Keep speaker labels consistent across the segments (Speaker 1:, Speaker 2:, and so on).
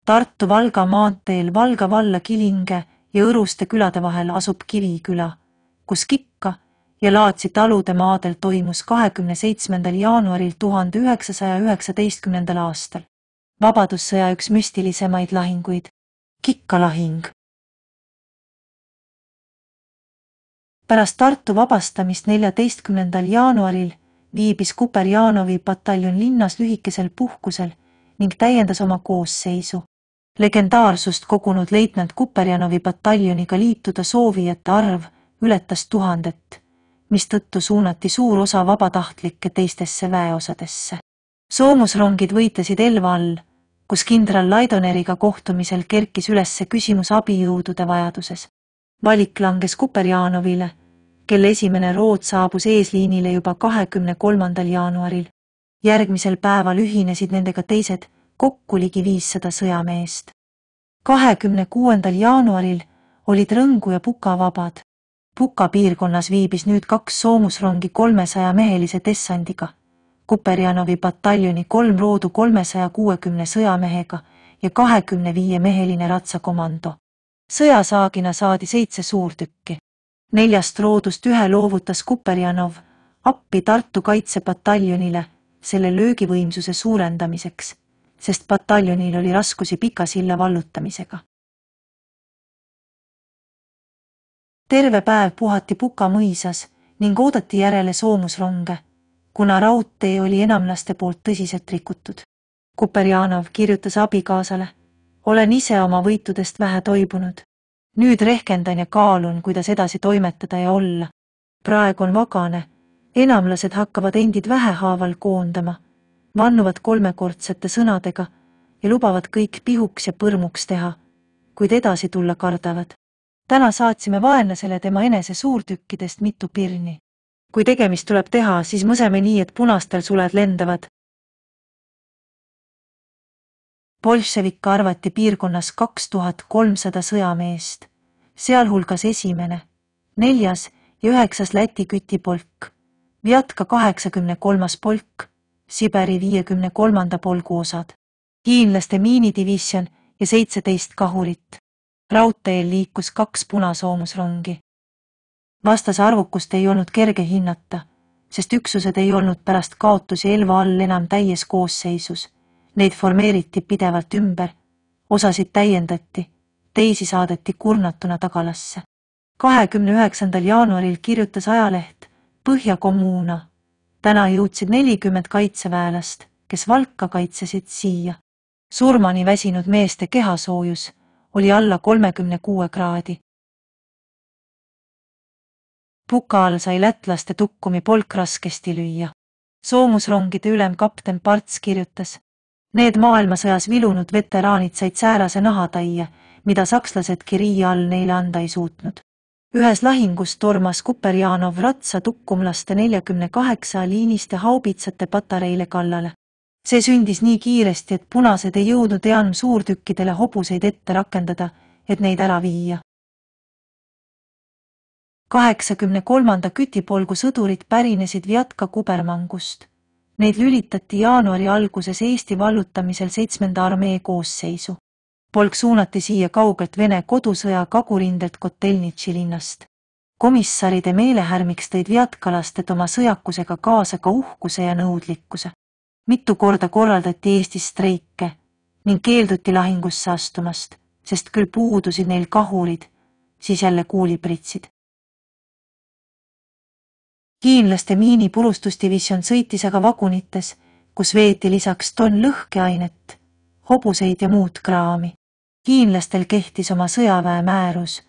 Speaker 1: Tartu-Valga maanteel Valga valla Kilinge ja Õruste külade vahel asub Kiviküla, kus Kikka ja Laatsi talude maadel toimus 27. jaanuaril 1919. aastal vabadussõja üks müstilisemaid lahinguid, Kikka lahing. Pärast Tartu vabastamist 14. jaanuaril viibis Kuperjanovi pataljon linnas lühikesel puhkusel ning täiendas oma koosseisu. Legendaarsust kogunud leitnant Kuperjanovi pataljoniga liituda soovijate arv ületas 1000, mistõttu suunati suur osa vabatahtlikke teistesse väeosadesse. Soomusrongid võitlesid Elva all, kus kindral Laidoneriga kohtumisel kerkis ülesse küsimus abijõudude vajaduses. Valik langes Kuperjanovile, kelle esimene rood saabus eesliinile juba 23. jaanuaril. Järgmisel päeval ühinesid nendega teised, kokku ligi 500 sõjameest. 26. jaanuaril olid Rõngu ja Puka vabad. Puka piirkonnas viibis nüüd 2 soomusrongi 300-mehelise dessandiga, Kuperjanovi pataljoni 3 roodu 360 sõjamehega ja 25-meheline ratsakomando. Sõjasaagina saadi 7 suurtükki. 4 roodust 1 loovutas Kuperjanov appi Tartu kaitsepataljonile selle löögivõimsuse suurendamiseks, sest pataljonil oli raskusi Pika silla vallutamisega. Terve päev puhati Puka mõisas ning oodati järele soomusronge, kuna raudtee oli enamlaste poolt tõsiselt rikutud. Kuperjanov kirjutas abikaasale: "Olen ise oma võitudest vähe toibunud. Nüüd rehkendan ja kaalun, kuidas edasi toimetada ja olla. Praegu on vagane, enamlased hakkavad endid vähehaaval koondama, vannuvad 3-kordsete sõnadega ja lubavad kõik pihuks ja põrmuks teha, kuid edasi tulla kardavad. Täna saatsime vaenlasele tema enese suurtükkidest mitu pirni. Kui tegemist tuleb teha, siis mõseme nii, et punastel suled lendavad." Bolševikke arvati piirkonnas 2300 sõjameest, sealhulgas 1., 4. ja 9. Läti kütipolk, Vjatka 83. polk, Siberi 53. polgu osad, hiinlaste miinidivisjon ja 17 kahurit. Raudteel liikus 2 punasoomusrongi. Vastase arvukust ei olnud kerge hinnata, sest üksused ei olnud pärast kaotusi Elva all enam täies koosseisus. Neid formeeriti pidevalt ümber, osasid täiendati, teisi saadeti kurnatuna tagalasse. 29. jaanuaril kirjutas ajaleht Põhja-Kommuuna: "Täna jõudsid 40 kaitseväelast, kes Valka kaitsesid siia. Surmani väsinud meeste kehasoojus oli alla 36 kraadi. Puka all sai lätlaste tukkumi polk raskesti lüüa. Soomusrongide ülem kapten Parts kirjutas: "Need maailmasõjas vilunud veteraanid said säärase nahataia, mida sakslasedki riia all neile anda ei suutnud." Ühes lahingus tormas Kuperjanov ratsa tukkumlaste 48 liiniste haubitsate patareile kallale. See sündis nii kiiresti, et punased ei jõudnud enam suurtükkidele hobuseid ette rakendada, et neid ära viia. 83. kütipolgu sõdurid pärinesid Vjatka kubermangust. Neid lülitati jaanuari alguses Eesti vallutamisel 7. armee koosseisu. Polk suunati siia kaugelt Vene kodusõja kagurindelt Kotelnitši linnast. Komissaride meelehärmiks tõid vjatkalasted oma sõjakusega kaasa ka uhkuse ja nõudlikkuse. Mitu korda korraldati Eestis streike ning keelduti lahingusse astumast, sest küll puudusid neil kahurid, siis jälle kuulipritsid. Hiinlaste miinipurustusdivisjon sõitis aga vagunites, kus veeti lisaks tonn lõhkeainet, hobuseid ja muud kraami. Hiinlastel kehtis oma sõjaväe määrus,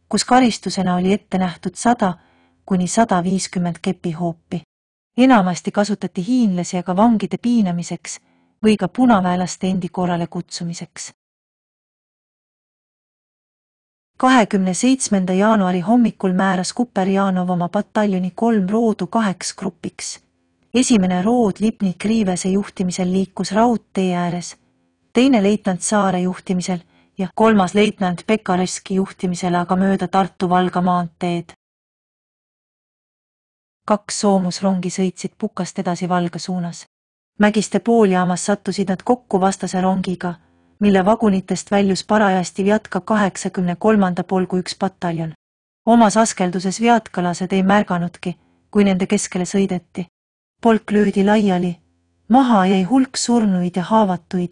Speaker 1: kus karistusena oli ette nähtud 100–150 kepihoopi. Enamasti kasutati hiinlasi aga vangide piinamiseks või ka punaväelaste endi korrale kutsumiseks. 27. jaanuari hommikul määras Kuperjanov oma pataljoni 3 roodu 2 grupiks. Esimene rood Lipnik Riivese juhtimisel liikus raudtee ääres, teine leitnant Saare juhtimisel ja 3. leitnant Pekareski juhtimisel aga mööda Tartu-Valga maanteed. 2 soomusrongi sõitsid Pukast edasi Valga suunas. Mägiste pooljaamas sattusid nad kokku vastase rongiga, mille vagunitest väljus parajasti Vjatka 83. polgu üks pataljon. Omas askelduses vjatkalased ei märganudki, kui nende keskele sõideti. Polk löödi laiali, maha jäi hulk surnuid ja haavatuid,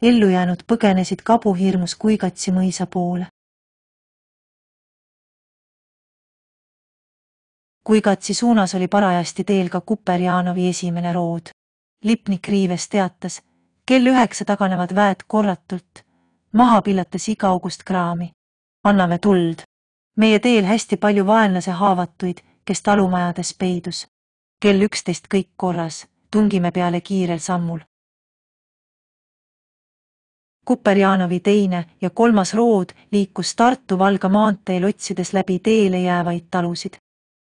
Speaker 1: ellujäänud põgenesid kabuhirmus Kuigatsi mõisa poole. Kuigatsi suunas oli parajasti teel ka Kuperjanovi esimene rood. Lipnik riives teatas, kell 9 taganevad väed korratult, maha pillates igaugust kraami. Anname tuld. Meie teel hästi palju vaenlase haavatuid, kes talumajades peidus. Kell 11 kõik korras, tungime peale kiirel sammul. Kuperjanovi teine ja kolmas rood liikus Tartu-Valga maanteel otsides läbi teele jäävaid talusid.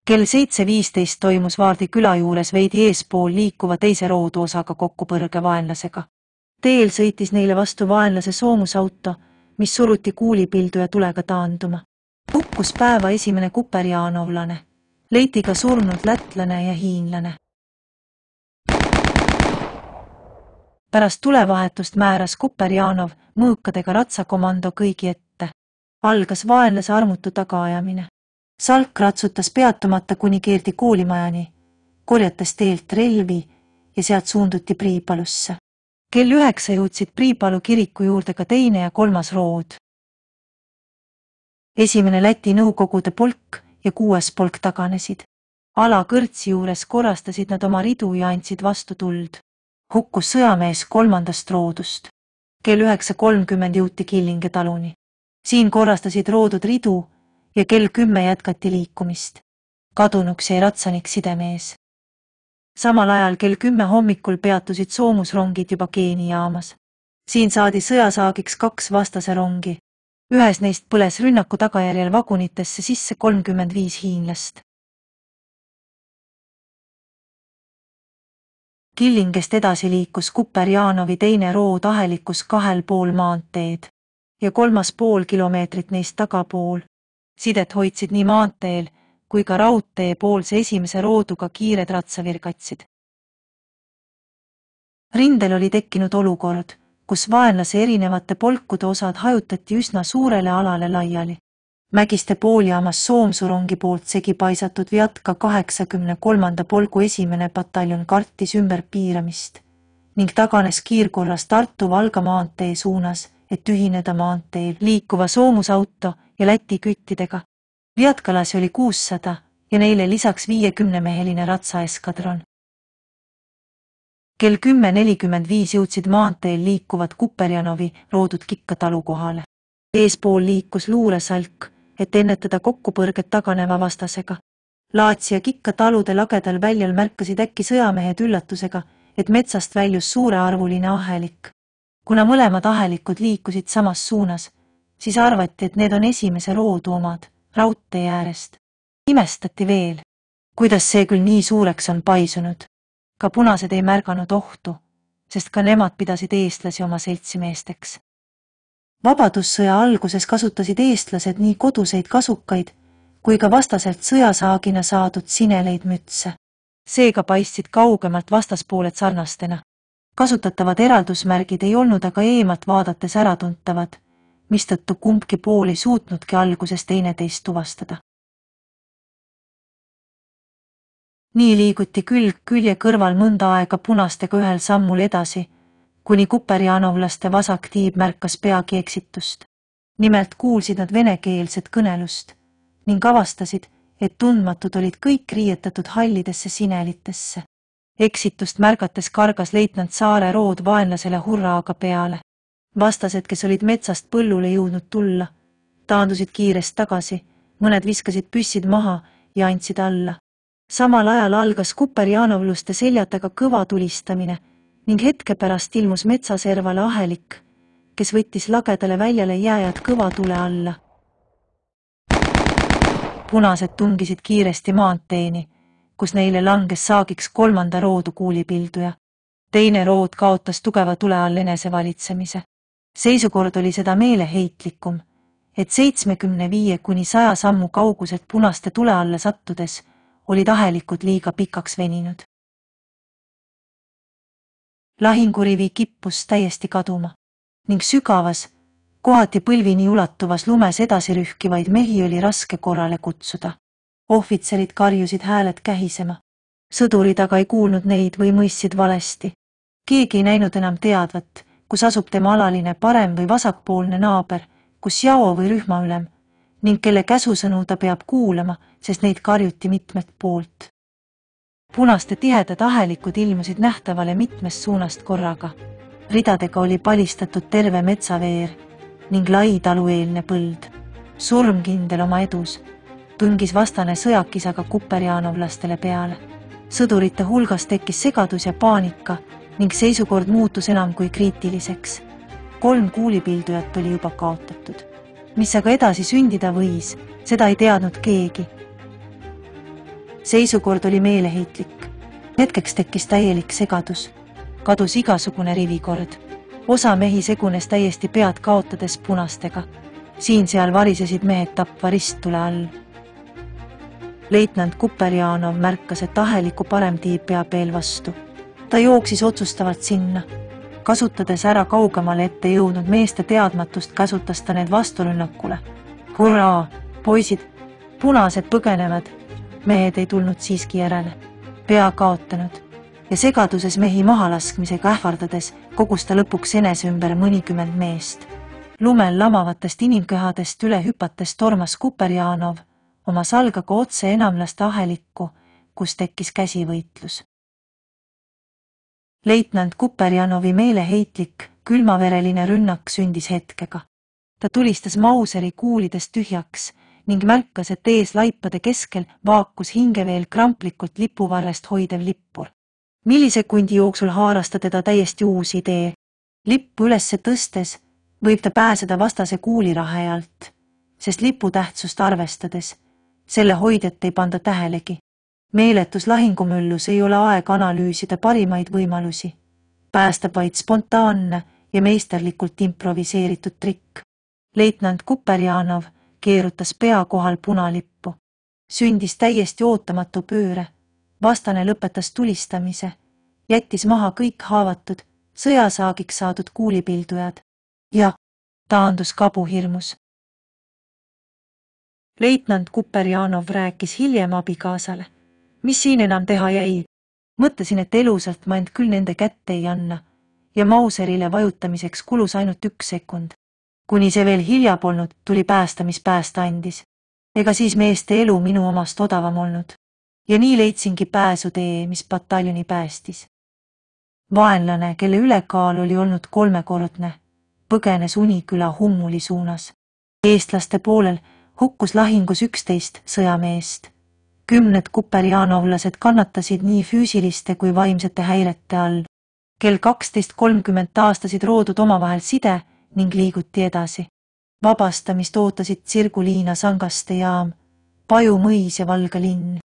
Speaker 1: Kell 7.15 toimus Vaardi küla juures veidi eespool liikuva teise roodu osaga kokkupõrge vaenlasega. Teel sõitis neile vastu vaenlase soomusauto, mis suruti kuulipildu ja tulega taanduma. Hukkus päeva esimene kuperjanovlane, leiti ka surnud lätlane ja hiinlane. Pärast tulevahetust määras Kuperjanov mõõkadega ratsakomando kõigi ette. Algas vaenlase armutu tagaajamine. Salk ratsutas peatumata kuni keerdi koolimajani, korjates teelt relvi ja sealt suunduti Priipalusse. Kell 9 jõudsid Priipalu kiriku juurde ka teine ja kolmas rood. Esimene Läti nõukogude polk ja 6. polk taganesid. Ala kõrtsi juures korrastasid nad oma ridu ja andsid vastu tuld. Hukkus sõjamees 3. roodust. Kell 9.30 jõuti Killinge taluni. Siin korrastasid roodud ridu ja kell 10 jätkati liikumist. Kadunuks jäi ratsanik sidemees. Samal ajal kell 10 hommikul peatusid soomusrongid juba Geeni jaamas. Siin saadi sõjasaagiks 2 vastase rongi. Ühes neist põles rünnaku tagajärjel vagunitesse sisse 35 hiinlast. Killingest edasi liikus Kuperjanovi teine rood ahelikus 2,5 maanteed ja 3,5 kilomeetrit neist tagapool. Sidet hoidsid nii maanteel kui ka raudtee poolse esimese rooduga kiired ratsavirgatsid. Rindel oli tekkinud olukord, kus vaenlase erinevate polkude osad hajutati üsna suurele alale laiali. Mägiste pooljaamas Soomsurongi poolt segi paisatud Vjatka 83. polgu esimene pataljon kartis ümber piiramist ning taganes kiirkorras Tartu-Valga maantee suunas, et ühineda maanteel liikuva soomusauto ja Läti küttidega. Vjatkalasi oli 600 ja neile lisaks 50-meheline ratsaeskadron. Kell 10.45 jõudsid maanteel liikuvad Kuperjanovi roodud Kikka talu kohale. Eespool liikus luuresalk, et ennetada kokkupõrget taganeva vastasega. Laatsi ja Kikka talude lagedal väljal märkasid äkki sõjamehed üllatusega, et metsast väljus suurearvuline ahelik. Kuna mõlemad ahelikud liikusid samas suunas, siis arvati, et need on esimese roodu omad, raudtee äärest. Imestati veel, kuidas see küll nii suureks on paisunud. Ka punased ei märganud ohtu, sest ka nemad pidasid eestlasi oma seltsimeesteks. Vabadussõja alguses kasutasid eestlased nii koduseid kasukaid kui ka vastaselt sõjasaagina saadud sineleid mütse. Seega paistsid kaugemalt vastaspooled sarnastena. Kasutatavad eraldusmärgid ei olnud aga eemalt vaadates äratuntavad, mistõttu kumbki pool ei suutnudki alguses teineteist tuvastada. Nii liiguti külg külje kõrval mõnda aega punastega ühel sammul edasi, kuni kuperjanovlaste vasak tiib märkas peagi eksitust. Nimelt kuulsid nad venekeelset kõnelust ning avastasid, et tundmatud olid kõik riietatud hallidesse sinelitesse. Eksitust märgates kargas leitnant Saare rood vaenlasele hurraaga peale. Vastased, kes olid metsast põllule jõudnud tulla, taandusid kiirest tagasi, mõned viskasid püssid maha ja andsid alla. Samal ajal algas kuperjanovluste seljataga kõva tulistamine ning hetke pärast ilmus metsaservale ahelik, kes võttis lagedale väljale jääjad kõva tule alla. Punased tungisid kiiresti maanteeni, kus neile langes saagiks 3. roodu kuulipilduja. Teine rood kaotas tugeva tule all enesevalitsemise. Seisukord oli seda meeleheitlikum, et 75–100 sammu kauguselt punaste tule alla sattudes olid ahelikud liiga pikaks veninud. Lahingurivi kippus täiesti kaduma. ning sügavas, kohati põlvini ulatuvas lumes edasi rühkivaid mehi oli raske korrale kutsuda. Ohvitserid karjusid hääled kähisema. Sõdurid aga ei kuulnud neid või mõistsid valesti. Keegi ei näinud enam teadvat, kus asub tema alaline parem- või vasakpoolne naaber, kus jao või rühmaülem, ning kelle käsusõnu ta peab kuulama, sest neid karjuti mitmelt poolt. Punaste tihedad ahelikud ilmusid nähtavale mitmest suunast korraga. Ridadega oli palistatud terve metsaveer ning lai talueelne põld. Surmkindel oma edus tungis vastane sõjakisaga kuperjaanovlastele peale. Sõdurite hulgas tekkis segadus ja paanika ning seisukord muutus enam kui kriitiliseks. 3 kuulipildujat oli juba kaotatud. Mis aga edasi sündida võis, seda ei teadnud keegi. Seisukord oli meeleheitlik. Hetkeks tekkis täielik segadus. Kadus igasugune rivikord. Osa mehi segunes täiesti pead kaotades punastega. Siin-seal varisesid mehed tapva risttule all. Leitnant Kuperjanov märkas, et aheliku parem tiib peab veel vastu. Ta jooksis otsustavalt sinna. Kasutades ära kaugemale ette jõudnud meeste teadmatust, käsutas ta need vasturünnakule. Hurraa, poisid, punased põgenevad. Mehed ei tulnud siiski järele. Pea kaotanud ja segaduses mehi mahalaskmisega ähvardades kogus ta lõpuks enese ümber mõnikümmend meest. Lumel lamavatest inimkehadest üle hüpates tormas Kuperjanov oma salgaga otse enamlaste ahelikku, kus tekkis käsivõitlus. Leitnant Kuperjanovi meeleheitlik, külmavereline rünnak sündis hetkega. Ta tulistas Mauseri kuulidest tühjaks ning märkas, et ees laipade keskel vaakus hingeveel kramplikult lipuvarrest hoidev lippur. Millisekundi jooksul haaras ta teda täiesti uus idee. Lippu ülesse tõstes võib ta pääseda vastase kuulirahe alt, sest lipu tähtsust arvestades selle hoidjat ei panda tähelegi. Meeletus lahingumüllus ei ole aeg analüüsida parimaid võimalusi. Päästab vaid spontaanne ja meisterlikult improviseeritud trikk. Leitnant Kuperjanov keerutas pea kohal punalippu. Sündis täiesti ootamatu pööre. Vastane lõpetas tulistamise, jättis maha kõik haavatud, sõjasaagiks saadud kuulipildujad ja taandus kabuhirmus. Leitnant Kuperjanov rääkis hiljem abikaasale. Mis siin enam teha jäi? Mõtlesin, et elusalt ma end küll nende kätte ei anna ja Mauserile vajutamiseks kulus ainult 1 sekund. Kuni see veel hilja polnud, tuli päästa, mis päästa andis. Ega siis meeste elu minu omast odavam olnud. Ja nii leidsingi pääsutee, mis pataljoni päästis. Vaenlane, kelle ülekaal oli olnud 3-kordne, põgenes Uniküla Hummuli suunas. Eestlaste poolel hukkus lahingus 11 sõjameest. 10 kuperjanovlased kannatasid nii füüsiliste kui vaimsete häirete all. Kell 12:30 taastasid roodud omavahel side ning liiguti edasi. Vabastamist ootasid Tsirguliina Sangaste jaam, Paju mõis ja Valga linn.